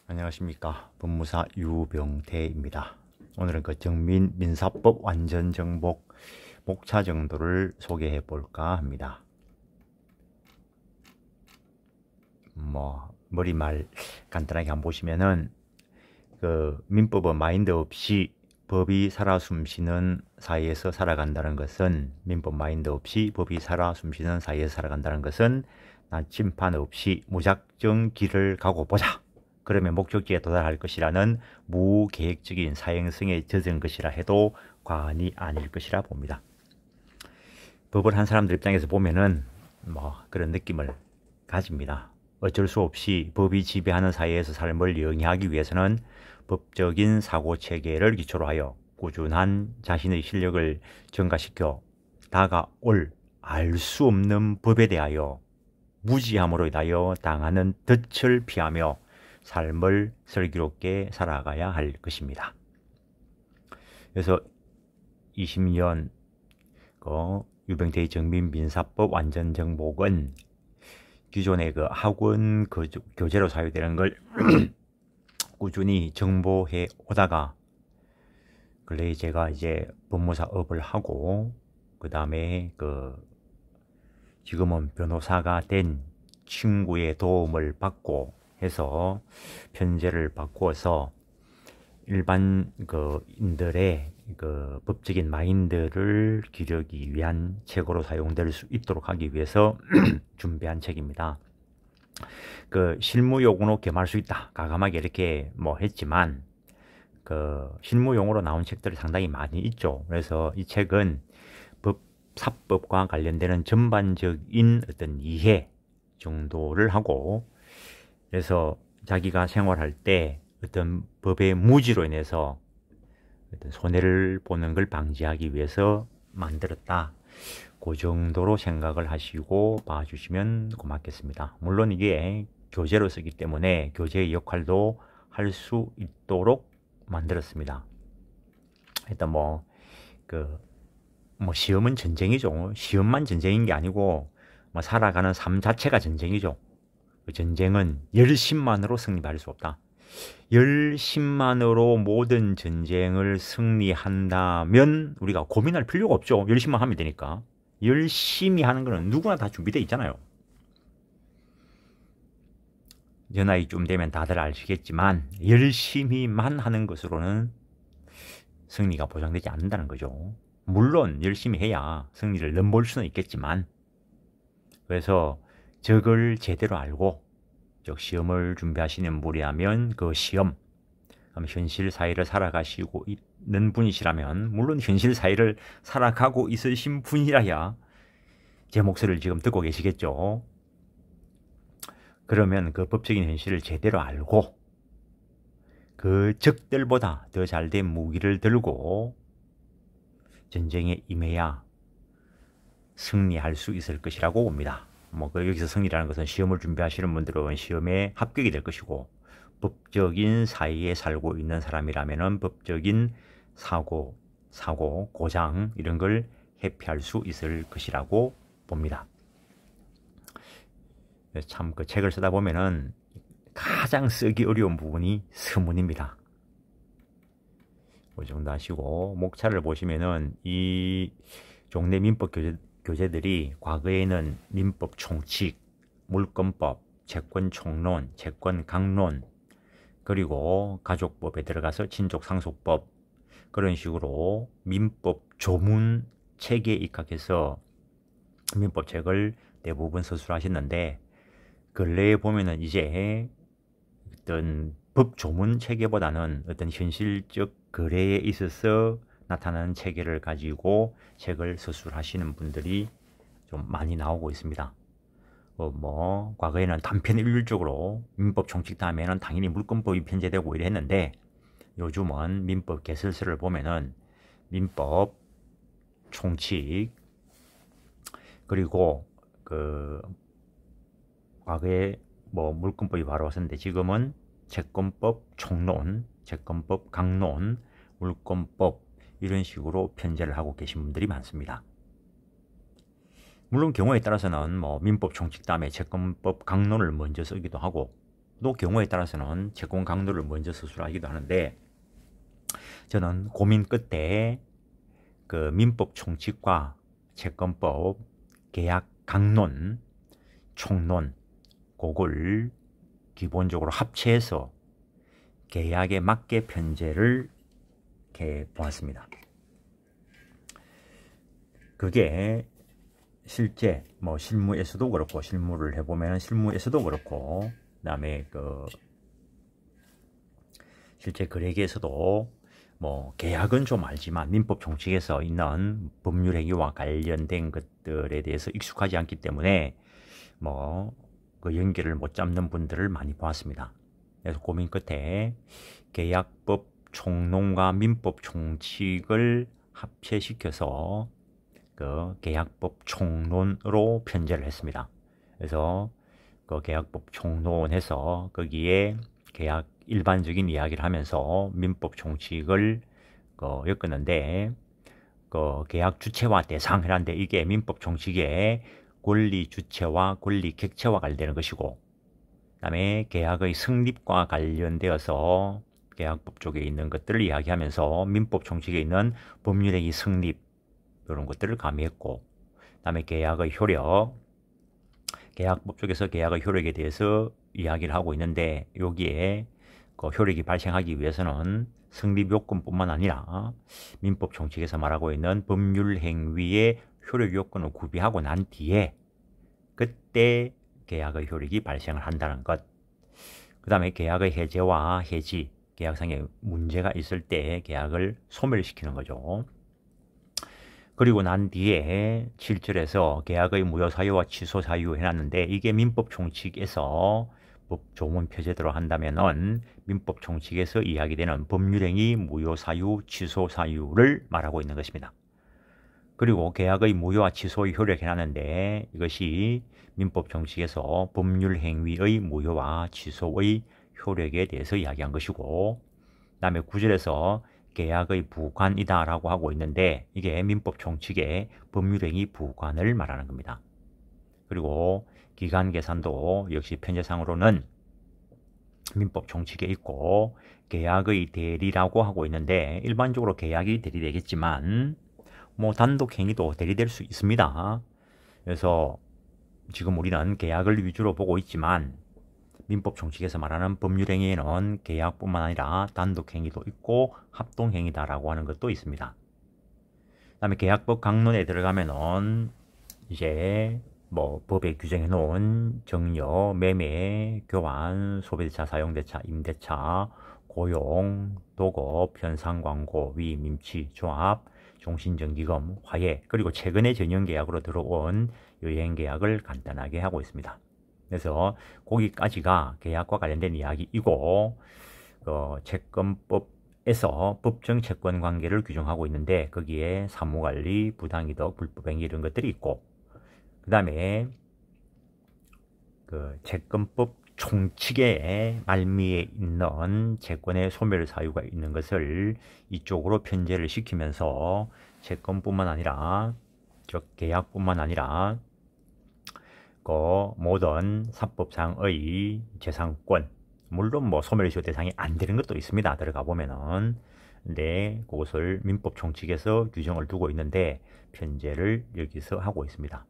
안녕하십니까. 법무사 유병태입니다. 오늘은 그 정민 민사법 완전 정복 목차 정도를 소개해 볼까 합니다. 머리말 간단하게 한번 보시면은 그 민법은 마인드 없이 법이 살아 숨쉬는 사이에서 살아간다는 것은, 민법 마인드 없이 법이 살아 숨쉬는 사이에서 살아간다는 것은 나침판 없이 무작정 길을 가고 보자, 그러면 목적지에 도달할 것이라는 무계획적인 사행성에 젖은 것이라 해도 과언이 아닐 것이라 봅니다. 법을 한 사람들 입장에서 보면은 그런 느낌을 가집니다. 어쩔 수 없이 법이 지배하는 사회에서 삶을 영위하기 위해서는 법적인 사고체계를 기초로 하여 꾸준한 자신의 실력을 증가시켜 다가올 알 수 없는 법에 대하여 무지함으로 인하여 당하는 덫을 피하며 삶을 슬기롭게 살아가야 할 것입니다. 그래서 20년 유병태의 정민민사법 완전정복은 기존의 그 학원 교재로 사용되는 걸 꾸준히 정보해 오다가 근래 제가 이제 법무사업을 하고 그 다음에 지금은 변호사가 된 친구의 도움을 받고 해서 편제를 바꾸어서 일반 인들의 법적인 마인드를 기르기 위한 책으로 사용될 수 있도록 하기 위해서 준비한 책입니다. 실무용어로 겸할 수 있다, 가감하게 이렇게 했지만 실무용어로 나온 책들이 상당히 많이 있죠. 그래서 이 책은 사법과 관련되는 전반적인 어떤 이해 정도를 하고, 그래서 자기가 생활할 때 어떤 법의 무지로 인해서 어떤 손해를 보는 걸 방지하기 위해서 만들었다, 그 정도로 생각을 하시고 봐주시면 고맙겠습니다. 물론 이게 교재로 쓰기 때문에 교재의 역할도 할 수 있도록 만들었습니다. 일단 시험은 전쟁이죠. 시험만 전쟁인 게 아니고 살아가는 삶 자체가 전쟁이죠. 그 전쟁은 열심만으로 승리할 수 없다. 열심만으로 모든 전쟁을 승리한다면 우리가 고민할 필요가 없죠. 열심만 하면 되니까. 열심히 하는 거는 누구나 다 준비되어 있잖아요. 저 나이쯤 되면 다들 아시겠지만 열심히만 하는 것으로는 승리가 보장되지 않는다는 거죠. 물론 열심히 해야 승리를 넘볼 수는 있겠지만, 그래서 적을 제대로 알고 시험을 준비하시는 분이라면 그 시험, 현실 사회를 살아가시고 있는 분이시라면, 물론 현실 사회를 살아가고 있으신 분이라야 제 목소리를 지금 듣고 계시겠죠. 그러면 그 법적인 현실을 제대로 알고 그 적들보다 더 잘된 무기를 들고 전쟁에 임해야 승리할 수 있을 것이라고 봅니다. 여기서 승리라는 것은 시험을 준비하시는 분들은 시험에 합격이 될 것이고, 법적인 사회에 살고 있는 사람이라면 법적인 사고, 고장 이런 걸 회피할 수 있을 것이라고 봅니다. 참 책을 쓰다 보면은 가장 쓰기 어려운 부분이 서문입니다. 그 정도 하시고, 목차를 보시면은 이 종래 민법 교재들이 과거에는 민법 총칙, 물권법, 채권 총론, 채권 강론, 그리고 가족법에 들어가서 친족 상속법, 그런 식으로 민법 조문 책에 입각해서 민법책을 대부분 서술하셨는데, 근래에 보면은 이제 어떤 법 조문 체계보다는 어떤 현실적 거래에 있어서 나타나는 체계를 가지고 책을 서술하시는 분들이 좀 많이 나오고 있습니다. 과거에는 단편 일률적으로 민법 총칙 다음에는 당연히 물권법이 편제되고 이랬는데, 요즘은 민법 개설서를 보면은 민법 총칙, 그리고 과거에 물권법이 바로 왔었는데 지금은 채권법 총론, 채권법 강론, 물권법 이런 식으로 편제를 하고 계신 분들이 많습니다. 물론 경우에 따라서는 민법 총칙 다음에 채권법 강론을 먼저 쓰기도 하고, 경우에 따라서는 채권 강도를 먼저 서술하기도 하는데, 저는 고민 끝에 그 민법 총칙과 채권법 계약 강론, 총론, 그걸 기본적으로 합체해서 계약에 맞게 편제를 이렇게 보았습니다. 그게 실제 뭐 실무에서도 그렇고, 실무를 해보면 실무에서도 그렇고, 그다음에 그 실제 거래계에서도 뭐 계약은 좀 알지만 민법 총칙에서 있는 법률 행위와 관련된 것들에 대해서 익숙하지 않기 때문에 뭐 그 연결을 못 잡는 분들을 많이 보았습니다. 그래서 고민 끝에 계약법 총론과 민법 총칙을 합체시켜서 그 계약법 총론으로 편제를 했습니다. 그래서 그 계약법 총론해서 거기에 계약 일반적인 이야기를 하면서 민법 총칙을 엮었는데, 그 계약 주체와 대상이라는데, 이게 민법 총칙의 권리 주체와 권리 객체와 관련되는 것이고, 그 다음에 계약의 성립과 관련되어서 계약법 쪽에 있는 것들을 이야기하면서 민법 총칙에 있는 법률행위 성립, 이런 것들을 가미했고, 그 다음에 계약의 효력, 계약법 쪽에서 계약의 효력에 대해서 이야기를 하고 있는데, 여기에 그 효력이 발생하기 위해서는 성립 요건뿐만 아니라 민법 총칙에서 말하고 있는 법률 행위의 효력 요건을 구비하고 난 뒤에 그때 계약의 효력이 발생을 한다는 것. 그 다음에 계약의 해제와 해지, 계약상에 문제가 있을 때 계약을 소멸시키는 거죠. 그리고 난 뒤에 7절에서 계약의 무효사유와 취소사유 해놨는데, 이게 민법 총칙에서 법조문 표제대로 한다면은 민법 총칙에서 이야기되는 법률행위 무효사유, 취소사유를 말하고 있는 것입니다. 그리고 계약의 무효와 취소의 효력 해놨는데, 이것이 민법 총칙에서 법률행위의 무효와 취소의 효력에 대해서 이야기한 것이고, 그 다음에 9절에서 계약의 부관이다 라고 하고 있는데, 이게 민법 총칙의 법률행위 부관을 말하는 겁니다. 그리고 기간 계산도 역시 편제상으로는 민법 총칙에 있고, 계약의 대리라고 하고 있는데, 일반적으로 계약이 대리되겠지만 뭐 단독 행위도 대리될 수 있습니다. 그래서 지금 우리는 계약을 위주로 보고 있지만, 민법 총칙에서 말하는 법률행위에는 계약뿐만 아니라 단독행위도 있고 합동행위다라고 하는 것도 있습니다. 그 다음에 계약법 강론에 들어가면은 이제 뭐 법에 규정해 놓은 정려, 매매, 교환, 소비대차, 사용대차, 임대차, 고용, 도급, 현상광고, 위임, 임치, 조합, 종신정기금, 화해, 그리고 최근에 전형계약으로 들어온 여행계약을 간단하게 하고 있습니다. 그래서 거기까지가 계약과 관련된 이야기이고, 채권법에서 법정 채권 관계를 규정하고 있는데, 거기에 사무관리, 부당이득, 불법행위 이런 것들이 있고, 그 다음에 그 채권법 총칙의 말미에 있는 채권의 소멸 사유가 있는 것을 이쪽으로 편제를 시키면서 채권뿐만 아니라, 즉 계약뿐만 아니라 그 모든 사법상의 재산권, 물론 뭐 소멸시효 대상이 안 되는 것도 있습니다. 들어가 보면은. 근데 그것을 민법 총칙에서 규정을 두고 있는데 편제를 여기서 하고 있습니다.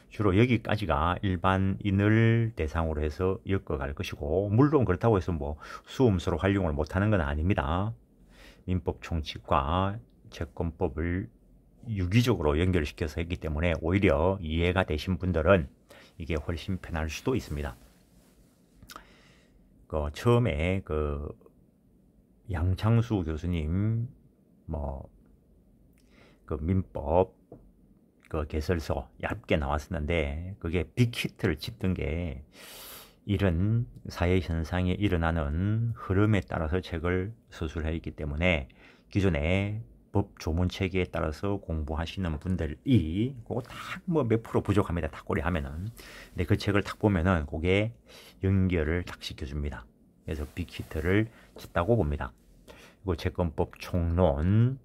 주로 여기까지가 일반인을 대상으로 해서 엮어갈 것이고, 물론 그렇다고 해서 뭐 수음수로 활용을 못하는 건 아닙니다. 민법 총칙과 채권법을 유기적으로 연결시켜서 했기 때문에 오히려 이해가 되신 분들은 이게 훨씬 편할 수도 있습니다. 처음에 양창수 교수님 민법 개설서 얇게 나왔었는데, 그게 빅히트를 쳤던 게 이런 사회 현상에 일어나는 흐름에 따라서 책을 서술해 있기 때문에 기존에 법 조문 체계에 따라서 공부하시는 분들이 그거 딱 뭐 몇 프로 부족합니다. 딱 고려하면은. 근데 그 책을 딱 보면은 그게 연결을 딱 시켜줍니다. 그래서 빅히트를 쳤다고 봅니다. 그리고 채권법 총론,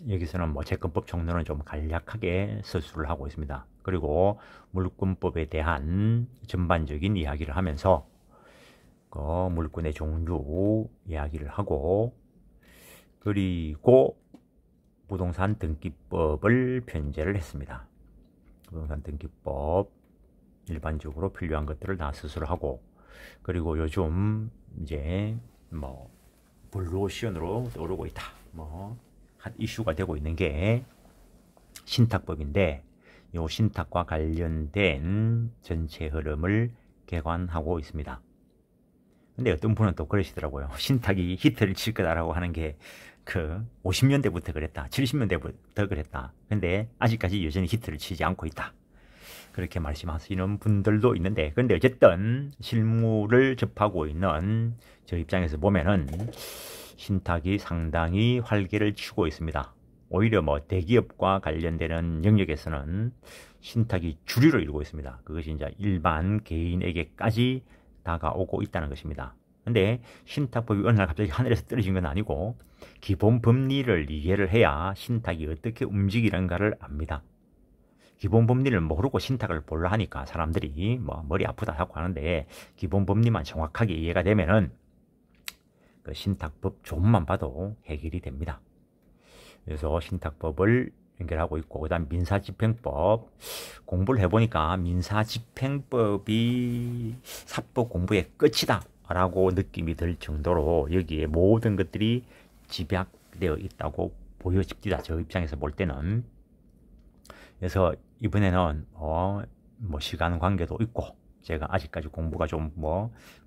여기서는 뭐 채권법 총론은 좀 간략하게 서술을 하고 있습니다. 그리고 물권법에 대한 전반적인 이야기를 하면서 물건의 종류 이야기를 하고, 그리고 부동산 등기법을 편제를 했습니다. 부동산 등기법 일반적으로 필요한 것들을 다 수술하고, 그리고 요즘 이제 뭐 블루오션으로 떠오르고 있다, 뭐 핫 이슈가 되고 있는 게 신탁법인데, 이 신탁과 관련된 전체 흐름을 개관하고 있습니다. 근데 어떤 분은 또 그러시더라고요. 신탁이 히트를 칠 거다라고 하는 게 50년대부터 그랬다, 70년대부터 그랬다. 근데 아직까지 여전히 히트를 치지 않고 있다, 그렇게 말씀하시는 분들도 있는데, 근데 어쨌든 실무를 접하고 있는 저 입장에서 보면은 신탁이 상당히 활개를 치고 있습니다. 오히려 뭐 대기업과 관련되는 영역에서는 신탁이 주류를 이루고 있습니다. 그것이 이제 일반 개인에게까지 다가오고 있다는 것입니다. 근데 신탁법이 어느 날 갑자기 하늘에서 떨어진 건 아니고, 기본 법리를 이해를 해야 신탁이 어떻게 움직이는가를 압니다. 기본 법리를 모르고 신탁을 보려 하니까 사람들이 뭐 머리 아프다 하고 하는데, 기본 법리만 정확하게 이해가 되면은 그 신탁법 조문만 봐도 해결이 됩니다. 그래서 신탁법을 연결하고 있고, 그 다음 민사집행법 공부를 해보니까 민사집행법이 사법 공부의 끝이다 라고 느낌이 들 정도로 여기에 모든 것들이 집약되어 있다고 보여집니다, 저 입장에서 볼 때는. 그래서 이번에는 뭐 시간 관계도 있고, 제가 아직까지 공부가 좀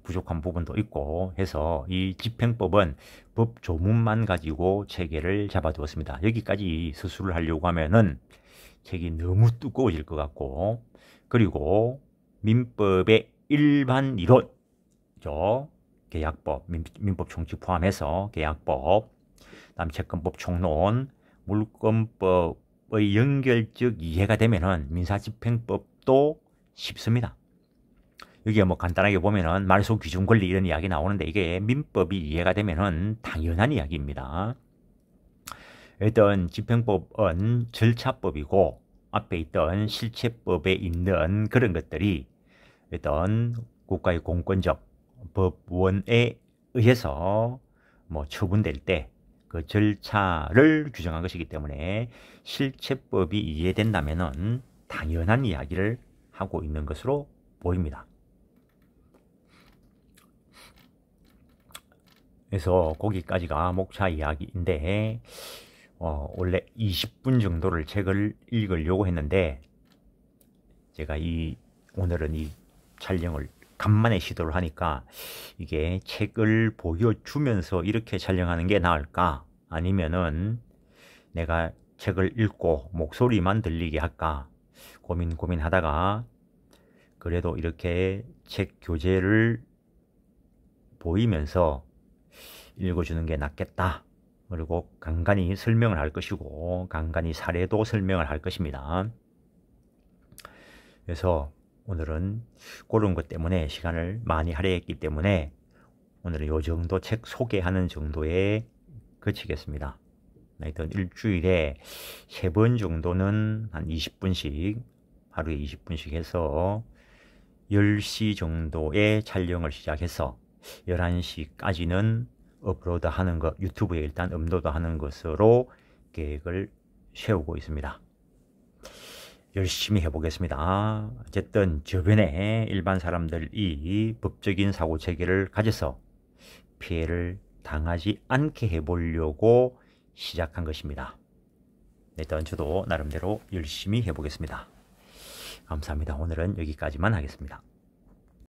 부족한 부분도 있고 해서 이 집행법은 법 조문만 가지고 체계를 잡아두었습니다. 여기까지 수술을 하려고 하면은 책이 너무 두꺼워질 것 같고, 그리고 민법의 일반 이론, 계약법, 민법 총칙 포함해서 계약법, 다음 채권법 총론, 물권법의 연결적 이해가 되면은 민사집행법도 쉽습니다. 여기에 뭐 간단하게 보면은 말소 기준 권리 이런 이야기 나오는데, 이게 민법이 이해가 되면은 당연한 이야기입니다. 일단 집행법은 절차법이고, 앞에 있던 실체법에 있는 그런 것들이 일단 국가의 공권력 법원에 의해서 뭐 처분될 때 그 절차를 규정한 것이기 때문에 실체법이 이해된다면은 당연한 이야기를 하고 있는 것으로 보입니다. 그래서 거기까지가 목차 이야기인데, 원래 20분 정도를 책을 읽으려고 했는데, 제가 오늘은 이 촬영을 간만에 시도를 하니까, 이게 책을 보여주면서 이렇게 촬영하는 게 나을까, 아니면은 내가 책을 읽고 목소리만 들리게 할까 고민하다가, 그래도 이렇게 책 교재를 보이면서 읽어주는 게 낫겠다. 그리고 간간히 설명을 할 것이고, 간간히 사례도 설명을 할 것입니다. 그래서 오늘은 그런 것 때문에 시간을 많이 할애했기 때문에 오늘은 요 정도 책 소개하는 정도에 그치겠습니다. 하여튼 일주일에 3번 정도는 한 20분씩, 하루에 20분씩 해서 10시 정도에 촬영을 시작해서 11시까지는 업로드 하는 것, 유튜브에 일단 업로드 하는 것으로 계획을 세우고 있습니다. 열심히 해보겠습니다. 어쨌든 저변에 일반 사람들이 법적인 사고 체계를 가져서 피해를 당하지 않게 해보려고 시작한 것입니다. 일단 저도 나름대로 열심히 해보겠습니다. 감사합니다. 오늘은 여기까지만 하겠습니다.